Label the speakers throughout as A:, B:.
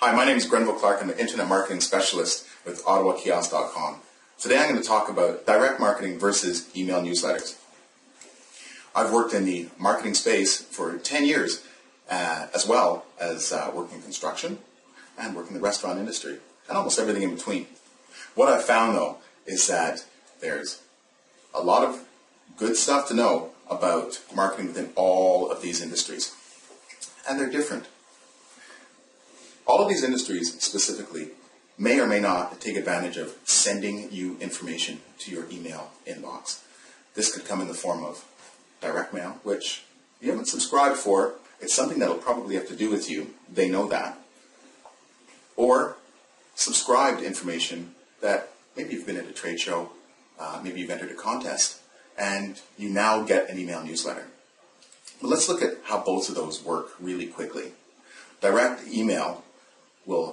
A: Hi, my name is Grenville Clark. I'm an Internet Marketing Specialist with OttawaKiosk.com. Today I'm going to talk about direct marketing versus email newsletters. I've worked in the marketing space for 10 years, as well as working in construction and working in the restaurant industry, and almost everything in between. What I've found, though, is that there's a lot of good stuff to know about marketing within all of these industries, and they're different. All of these industries specifically may or may not take advantage of sending you information to your email inbox. This could come in the form of direct mail, which you haven't subscribed for. It's something that'll probably have to do with you. They know that. Or subscribed information that maybe you've been at a trade show, maybe you've entered a contest, and you now get an email newsletter. But let's look at how both of those work really quickly. Direct email,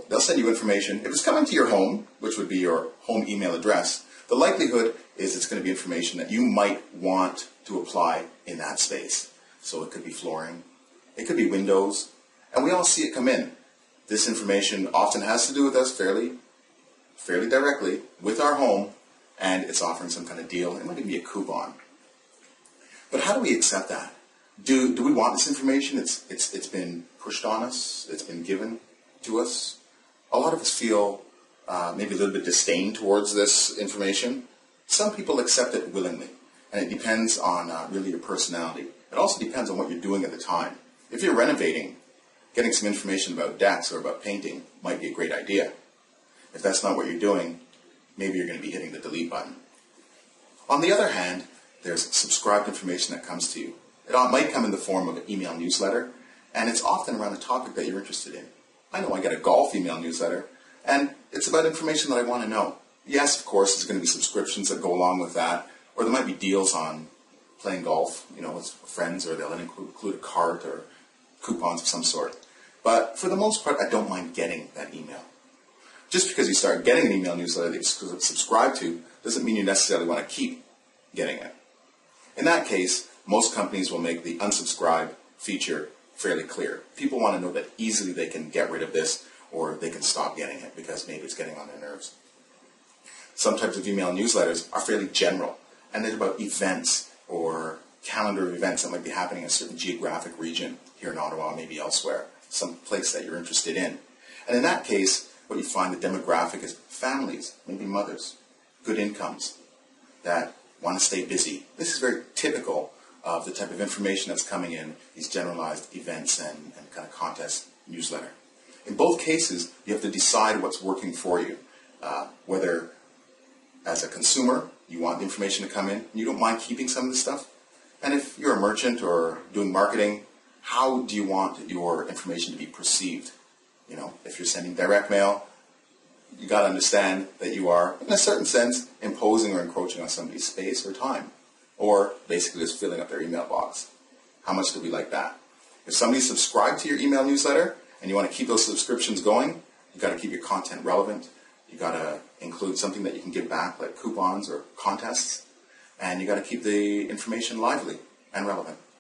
A: they'll send you information. If it's coming to your home, which would be your home email address, the likelihood is it's going to be information that you might want to apply in that space. So it could be flooring, it could be windows, and we all see it come in. This information often has to do with us fairly directly with our home, and it's offering some kind of deal. It might even be a coupon. But how do we accept that? Do we want this information? It's been pushed on us. It's been given to us. A lot of us feel maybe a little bit disdain towards this information. Some people accept it willingly, and it depends on really your personality. It also depends on what you're doing at the time. If you're renovating, getting some information about decks or about painting might be a great idea. If that's not what you're doing, maybe you're going to be hitting the delete button. On the other hand, there's subscribed information that comes to you. It might come in the form of an email newsletter, and it's often around a topic that you're interested in. I know I get a golf email newsletter, and it's about information that I want to know. Yes, of course, there's going to be subscriptions that go along with that, or there might be deals on playing golf, with friends, or they'll include a cart or coupons of some sort. But for the most part, I don't mind getting that email. Just because you start getting an email newsletter that you subscribe to doesn't mean you necessarily want to keep getting it. In that case, most companies will make the unsubscribe feature fairly clear. People want to know that easily they can get rid of this, or they can stop getting it because maybe it's getting on their nerves. Some types of email newsletters are fairly general, and they're about events or calendar of events that might be happening in a certain geographic region here in Ottawa, maybe elsewhere, some place that you're interested in. And in that case, what you find the demographic is families, maybe mothers, good incomes, that want to stay busy. This is very typical of the type of information that's coming in these generalized events and kind of contest newsletter. In both cases, you have to decide what's working for you, whether as a consumer you want the information to come in and you don't mind keeping some of the stuff, and if you're a merchant or doing marketing, how do you want your information to be perceived? If you're sending direct mail, you got to understand that you are, in a certain sense, imposing or encroaching on somebody's space or time, or basically just filling up their email box. How much do we like that? If somebody's subscribed to your email newsletter and you want to keep those subscriptions going, you've got to keep your content relevant. You've got to include something that you can give back, like coupons or contests, and you've got to keep the information lively and relevant.